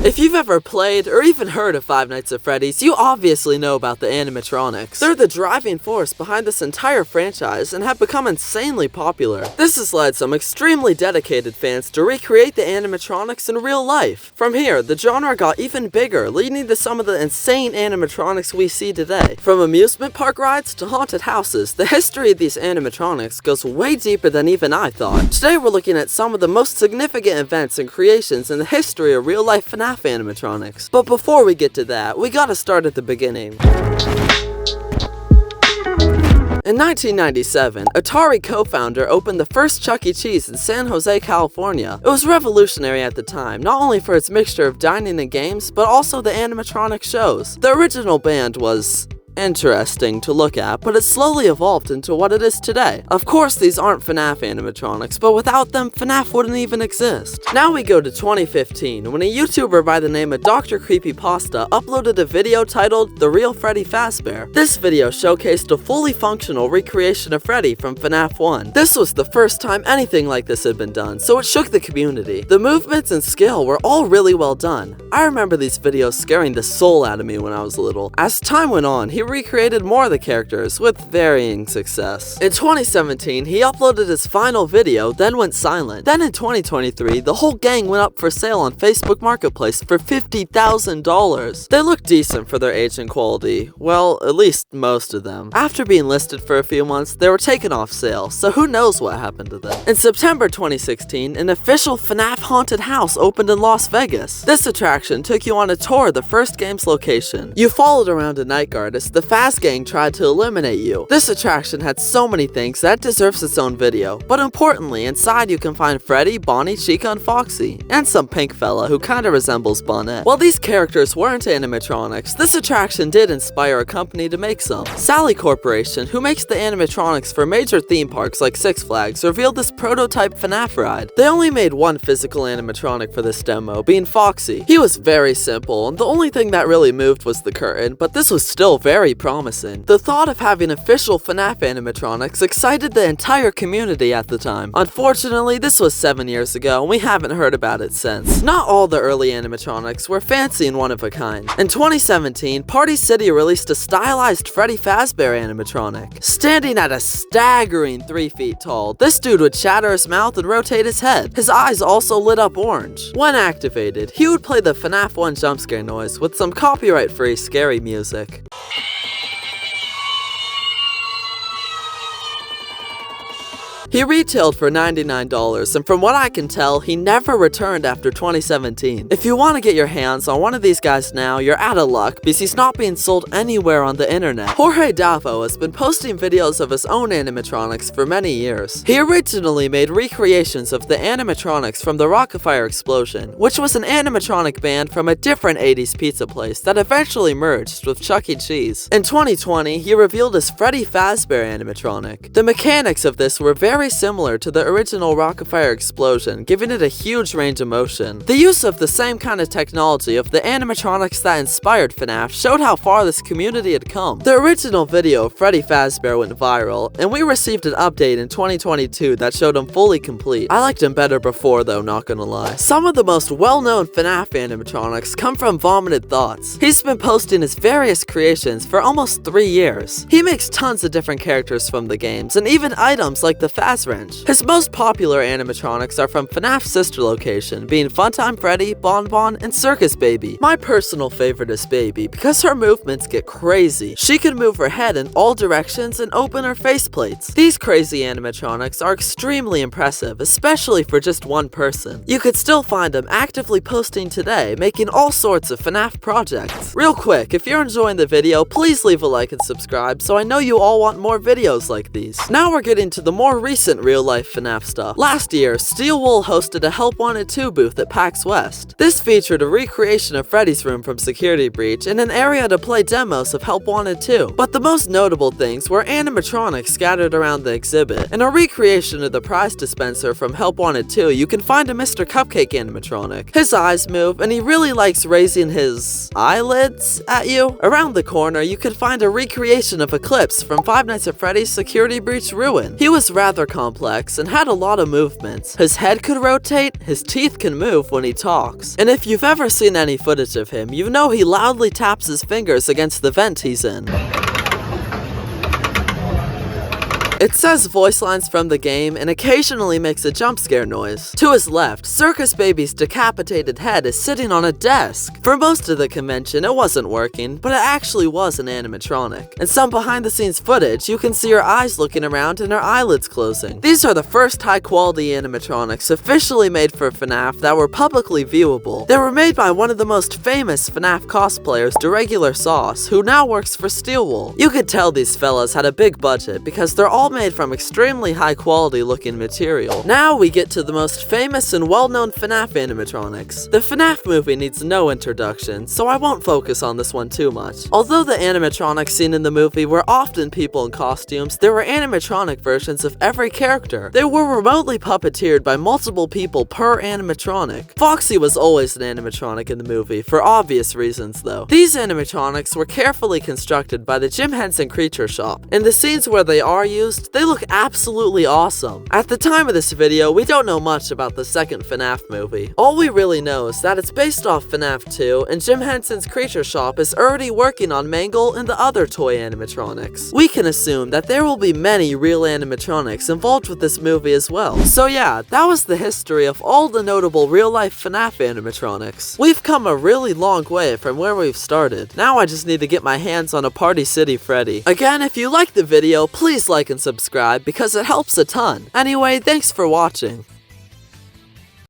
If you've ever played or even heard of Five Nights at Freddy's, you obviously know about the animatronics. They're the driving force behind this entire franchise and have become insanely popular. This has led some extremely dedicated fans to recreate the animatronics in real life. From here, the genre got even bigger, leading to some of the insane animatronics we see today. From amusement park rides to haunted houses, the history of these animatronics goes way deeper than even I thought. Today we're looking at some of the most significant events and creations in the history of real-life FNAF animatronics. But before we get to that, we gotta start at the beginning. In 1997, Atari co-founder opened the first Chuck E. Cheese in San Jose, California. It was revolutionary at the time, not only for its mixture of dining and games, but also the animatronic shows. The original band was interesting to look at, but it slowly evolved into what it is today. Of course, these aren't FNAF animatronics, but without them, FNAF wouldn't even exist. Now we go to 2015, when a YouTuber by the name of Dr. Creepypasta uploaded a video titled The Real Freddy Fazbear. This video showcased a fully functional recreation of Freddy from FNAF 1. This was the first time anything like this had been done, so it shook the community. The movements and skill were all really well done. I remember these videos scaring the soul out of me when I was little. As time went on, he recreated more of the characters with varying success. In 2017, he uploaded his final video, then went silent. Then in 2023, the whole gang went up for sale on Facebook Marketplace for $50,000. They look decent for their age and quality. Well, at least most of them. After being listed for a few months, they were taken off sale, so who knows what happened to them. In September 2016, an official FNAF haunted house opened in Las Vegas. This attraction took you on a tour of the first game's location. You followed around a night guard as the Faz Gang tried to eliminate you. This attraction had so many things that deserves its own video, but importantly, inside you can find Freddy, Bonnie, Chica, and Foxy, and some pink fella who kinda resembles Bonnet. While these characters weren't animatronics, this attraction did inspire a company to make some. Sally Corporation, who makes the animatronics for major theme parks like Six Flags, revealed this prototype FNAF ride. They only made one physical animatronic for this demo, being Foxy. He was very simple, and the only thing that really moved was the curtain, but this was still very promising. The thought of having official FNAF animatronics excited the entire community at the time. Unfortunately, this was 7 years ago, and we haven't heard about it since. Not all the early animatronics were fancy and one of a kind. In 2017, Party City released a stylized Freddy Fazbear animatronic. Standing at a staggering 3 feet tall, this dude would shatter his mouth and rotate his head. His eyes also lit up orange. When activated, he would play the FNAF 1 jumpscare noise with some copyright-free scary music. He retailed for $99, and from what I can tell, he never returned after 2017. If you want to get your hands on one of these guys now, you're out of luck because he's not being sold anywhere on the internet. Jorge Davo has been posting videos of his own animatronics for many years. He originally made recreations of the animatronics from the Rockafire Explosion, which was an animatronic band from a different 80s pizza place that eventually merged with Chuck E. Cheese. In 2020, he revealed his Freddy Fazbear animatronic. The mechanics of this were very similar to the original Rockafire Explosion, giving it a huge range of motion. The use of the same kind of technology of the animatronics that inspired FNAF showed how far this community had come. The original video of Freddy Fazbear went viral, and we received an update in 2022 that showed him fully complete. I liked him better before though, not gonna lie. Some of the most well-known FNAF animatronics come from Vomited Thoughts. He's been posting his various creations for almost 3 years. He makes tons of different characters from the games, and even items like the Faz Wrench. His most popular animatronics are from FNAF's sister location, being Funtime Freddy, Bonbon, and Circus Baby. My personal favorite is Baby because her movements get crazy. She can move her head in all directions and open her faceplates. These crazy animatronics are extremely impressive, especially for just one person. You could still find him actively posting today, making all sorts of FNAF projects. Real quick, if you're enjoying the video, please leave a like and subscribe so I know you all want more videos like these. Now we're getting to the more recent real-life FNAF stuff. Last year, Steel Wool hosted a Help Wanted 2 booth at PAX West. This featured a recreation of Freddy's room from Security Breach and an area to play demos of Help Wanted 2. But the most notable things were animatronics scattered around the exhibit. In a recreation of the prize dispenser from Help Wanted 2, you can find a Mr. Cupcake animatronic. His eyes move, and he really likes raising his eyelids at you. Around the corner, you could find a recreation of Eclipse from Five Nights at Freddy's Security Breach Ruin. He was rather complex and had a lot of movements. His head could rotate, his teeth can move when he talks. And if you've ever seen any footage of him, you know he loudly taps his fingers against the vent he's in. It says voice lines from the game and occasionally makes a jump scare noise. To his left, Circus Baby's decapitated head is sitting on a desk. For most of the convention, it wasn't working, but it actually was an animatronic. In some behind the scenes footage, you can see her eyes looking around and her eyelids closing. These are the first high quality animatronics officially made for FNAF that were publicly viewable. They were made by one of the most famous FNAF cosplayers, Regular Sauce, who now works for Steelwool. You could tell these fellas had a big budget because they're all made from extremely high quality looking material. Now we get to the most famous and well-known FNAF animatronics. The FNAF movie needs no introduction, so I won't focus on this one too much. Although the animatronics seen in the movie were often people in costumes, there were animatronic versions of every character. They were remotely puppeteered by multiple people per animatronic. Foxy was always an animatronic in the movie, for obvious reasons though. These animatronics were carefully constructed by the Jim Henson Creature Shop. In the scenes where they are used, they look absolutely awesome. At the time of this video, we don't know much about the second FNAF movie. All we really know is that it's based off FNAF 2, and Jim Henson's Creature Shop is already working on Mangle and the other toy animatronics. We can assume that there will be many real animatronics involved with this movie as well. So yeah, that was the history of all the notable real-life FNAF animatronics. We've come a really long way from where we've started. Now I just need to get my hands on a Party City Freddy. Again, if you liked the video, please like and subscribe because it helps a ton. Anyway, thanks for watching.